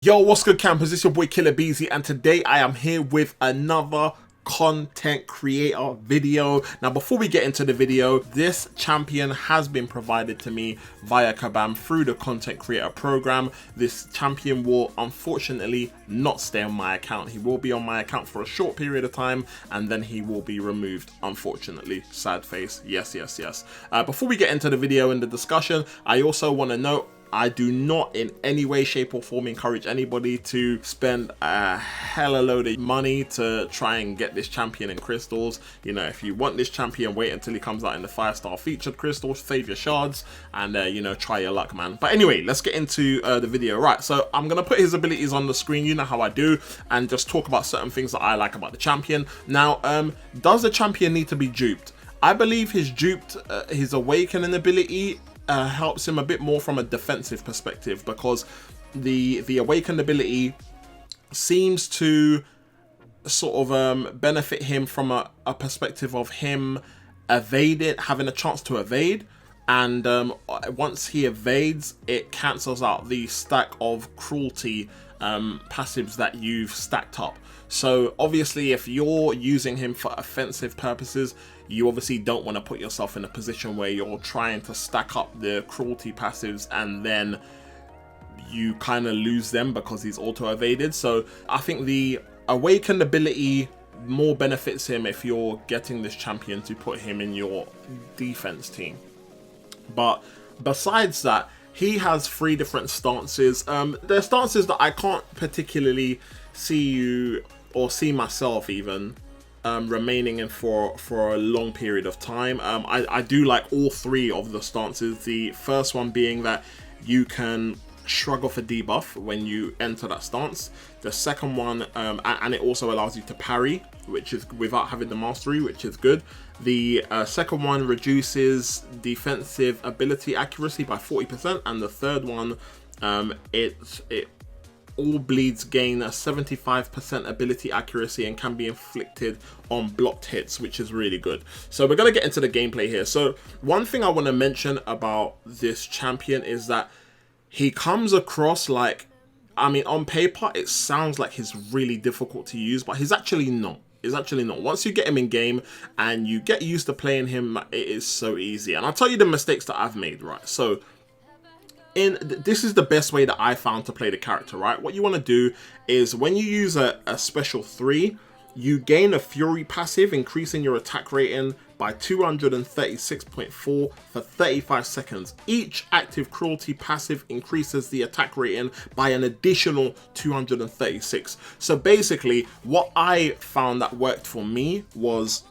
Yo, what's good, campers? It's your boy Killer Beezy, and today I am here with another content creator video. Now, before we get into the video, this champion has been provided to me via Kabam through the content creator program. This champion will unfortunately not stay on my account. He will be on my account for a short period of time, and then he will be removed, unfortunately. Sad face. Yes. Before we get into the video and the discussion, I also want to note I do not in any way, shape or form encourage anybody to spend a hella load of money to try and get this champion in crystals. You know, if you want this champion, wait until he comes out in the 5-star featured crystals, save your shards, and you know, try your luck, man. But anyway, let's get into the video. Right, so I'm gonna put his abilities on the screen, you know how I do, and just talk about certain things that I like about the champion. Now, does the champion need to be duped? I believe his awakening ability helps him a bit more from a defensive perspective, because the awakened ability seems to sort of benefit him from a perspective of him having a chance to evade, and once he evades, it cancels out the stack of cruelty passives that you've stacked up. So obviously, if you're using him for offensive purposes, you obviously don't want to put yourself in a position where you're trying to stack up the cruelty passives and then you kind of lose them because he's auto evaded. So I think the awakened ability more benefits him if you're getting this champion to put him in your defense team. But besides that, he has 3 different stances. They're stances that I can't particularly see myself even remaining in for a long period of time. I do like all 3 of the stances. The first one being that you can shrug off a debuff when you enter that stance. The second one, and it also allows you to parry, which is without having the mastery, which is good. The second one reduces defensive ability accuracy by 40%, and the third one, it all bleeds gain a 75% ability accuracy and can be inflicted on blocked hits, which is really good. So we're going to get into the gameplay here. So one thing I want to mention about this champion is that he comes across like, I mean, on paper it sounds like he's really difficult to use, but he's actually not. Once you get him in game and you get used to playing him, it is so easy. And I'll tell you the mistakes that I've made, right? So this is the best way that I found to play the character, right? What you want to do is when you use a special 3, you gain a fury passive, increasing your attack rating by 236.4 for 35 seconds. Each active cruelty passive increases the attack rating by an additional 236. So basically, what I found that worked for me was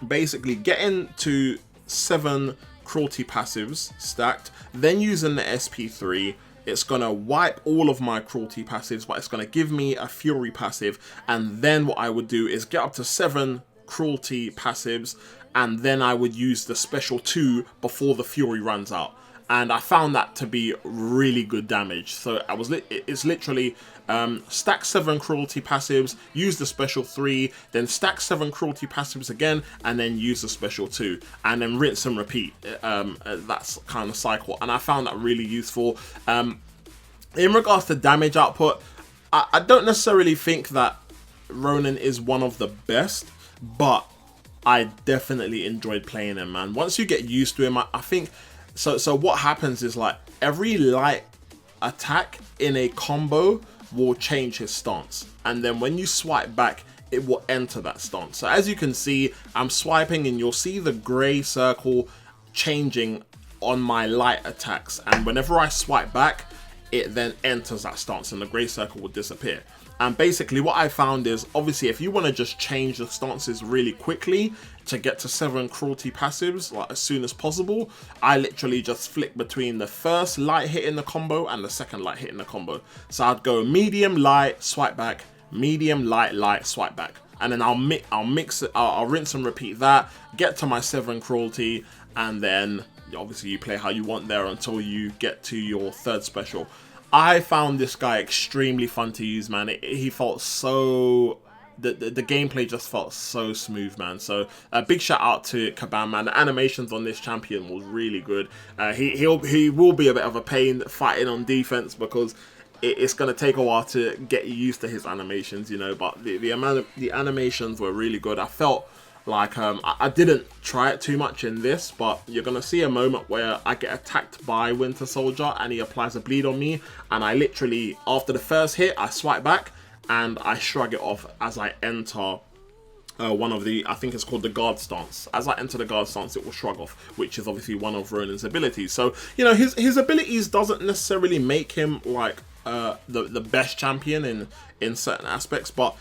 basically getting to 7 cruelty passives stacked, then using the SP3, it's gonna wipe all of my cruelty passives, but it's gonna give me a fury passive. And then what I would do is get up to 7 cruelty passives, and then I would use the special 2 before the fury runs out. And I found that to be really good damage. So it's literally stack 7 cruelty passives, use the special 3, then stack 7 cruelty passives again, and then use the special 2, and then rinse and repeat. That's kind of cycle, and I found that really useful. In regards to damage output, I don't necessarily think that Ronin is one of the best, but I definitely enjoyed playing him, man. Once you get used to him, I think. So what happens is, like, every light attack in a combo will change his stance, and then when you swipe back, it will enter that stance. So as you can see, I'm swiping and you'll see the gray circle changing on my light attacks, and whenever I swipe back, it then enters that stance and the gray circle will disappear. And basically what I found is, obviously, if you want to just change the stances really quickly to get to 7 cruelty passives like as soon as possible, I literally just flick between the first light hit in the combo and the second light hit in the combo. So I'd go medium, light, swipe back, medium, light, light, swipe back, and then I'll mix it, I'll rinse and repeat that, get to my 7 cruelty, and then obviously you play how you want there until you get to your 3rd special. I found this guy extremely fun to use, man. He felt so the gameplay just felt so smooth, man. So a big shout out to Kabam, man. The animations on this champion was really good. He will be a bit of a pain fighting on defense because it's going to take a while to get used to his animations, you know, but the animations were really good. I felt like I didn't try it too much in this, but you're going to see a moment where I get attacked by Winter Soldier and he applies a bleed on me, and I literally, after the first hit, I swipe back and I shrug it off as I enter one of the, I think it's called the guard stance. As I enter the guard stance, it will shrug off, which is obviously one of Ronin's abilities. So, you know, his abilities doesn't necessarily make him like the best champion in certain aspects, but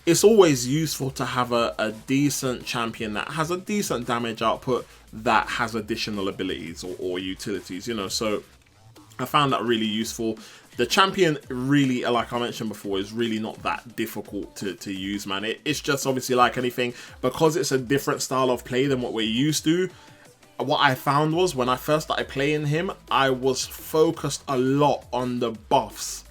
it's always useful to have a decent champion that has a decent damage output that has additional abilities or utilities, you know. So I found that really useful. The champion really, like I mentioned before, is really not that difficult to use, man. It's just obviously like anything, because it's a different style of play than what we're used to. What I found was when I first started playing him, I was focused a lot on the buffs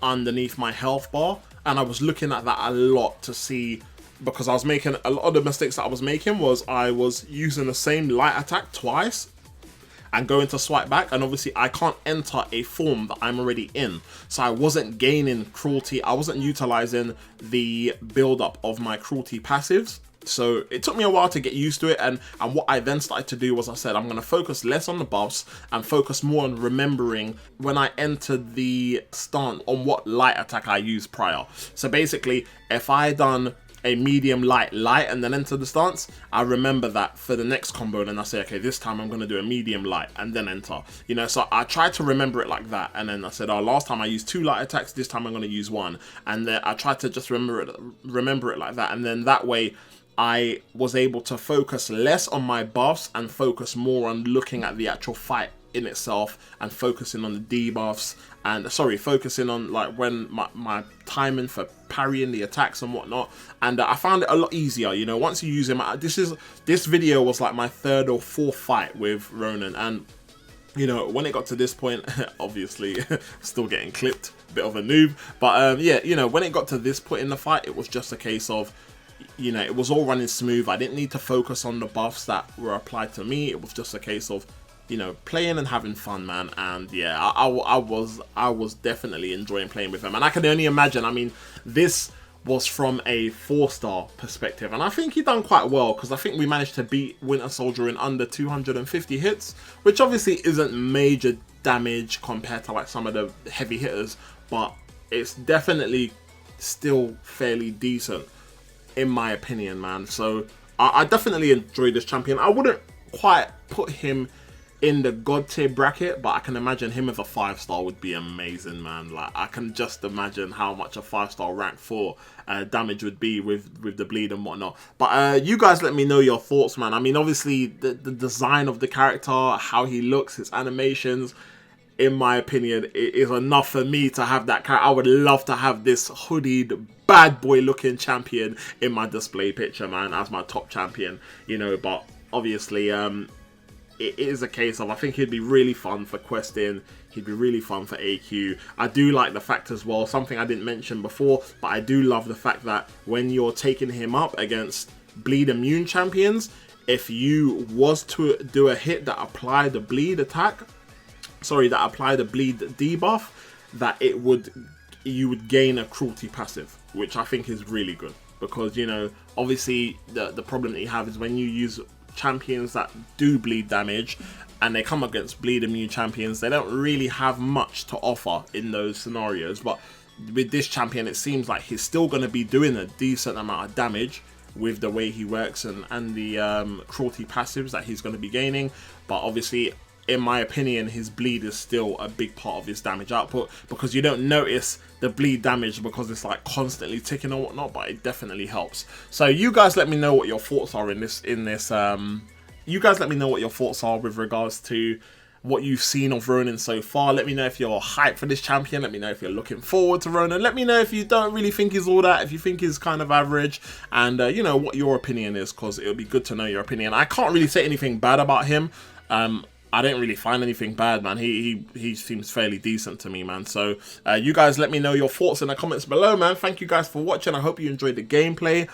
underneath my health bar, and I was looking at that a lot to see, because I was making a lot of the mistakes that I was making was I was using the same light attack twice and going to swipe back, and obviously I can't enter a form that I'm already in, so I wasn't gaining cruelty, I wasn't utilizing the build up of my cruelty passives. So it took me a while to get used to it, and what I then started to do was I said I'm going to focus less on the buffs and focus more on remembering when I entered the stance on what light attack I used prior. So basically, if I done a medium light and then enter the stance, I remember that for the next combo, and then I say, okay, this time I'm going to do a medium light and then enter, you know. So I tried to remember it like that, and then I said, oh, last time I used 2 light attacks, this time I'm going to use 1, and then I tried to just remember it like that, and then that way I was able to focus less on my buffs and focus more on looking at the actual fight in itself and focusing on the debuffs and focusing on like when my timing for parrying the attacks and whatnot. And I found it a lot easier, you know, once you use him. This video was like my 3rd or 4th fight with Ronin, and you know, when it got to this point, obviously still getting clipped, bit of a noob, but yeah, you know, when it got to this point in the fight, it was just a case of, you know, it was all running smooth. I didn't need to focus on the buffs that were applied to me. It was just a case of, you know, playing and having fun, man. And yeah, I was definitely enjoying playing with him. And I can only imagine, I mean, this was from a 4-star perspective, and I think he done quite well, because I think we managed to beat Winter Soldier in under 250 hits, which obviously isn't major damage compared to like some of the heavy hitters, but it's definitely still fairly decent in my opinion, man. So I definitely enjoyed this champion. I wouldn't quite put him in the god tier bracket, but I can imagine him as a 5-star would be amazing, man. Like, I can just imagine how much a 5-star rank 4 damage would be with the bleed and whatnot. But you guys let me know your thoughts, man. I mean, obviously the design of the character, how he looks, his animations, in my opinion, it is enough for me to have that character. I would love to have this hoodied, bad boy looking champion in my display picture, man, as my top champion, you know. But obviously, it is a case of, I think he'd be really fun for questing, he'd be really fun for AQ. I do like the fact as well, something I didn't mention before, but I do love the fact that when you're taking him up against bleed immune champions, if you was to do a hit that applied the bleed attack, that applied the bleed debuff, that you would gain a cruelty passive, which I think is really good, because, you know, obviously the problem that you have is when you use champions that do bleed damage and they come against bleed immune champions, they don't really have much to offer in those scenarios. But with this champion, it seems like he's still going to be doing a decent amount of damage with the way he works and the cruelty passives that he's going to be gaining. But obviously, in my opinion, his bleed is still a big part of his damage output, because you don't notice the bleed damage because it's like constantly ticking or whatnot, but it definitely helps. So you guys let me know what your thoughts are in this you guys let me know what your thoughts are with regards to what you've seen of Ronin so far. Let me know if you're hyped for this champion. Let me know if you're looking forward to Ronin. Let me know if you don't really think he's all that, if you think he's kind of average, and you know, what your opinion is, because it'll be good to know your opinion. I can't really say anything bad about him. I didn't really find anything bad, man. He seems fairly decent to me, man. So you guys let me know your thoughts in the comments below, man. Thank you guys for watching. I hope you enjoyed the gameplay,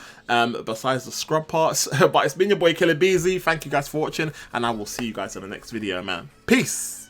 besides the scrub parts. But it's been your boy Killer Beezy. Thank you guys for watching, and I will see you guys in the next video, man. Peace!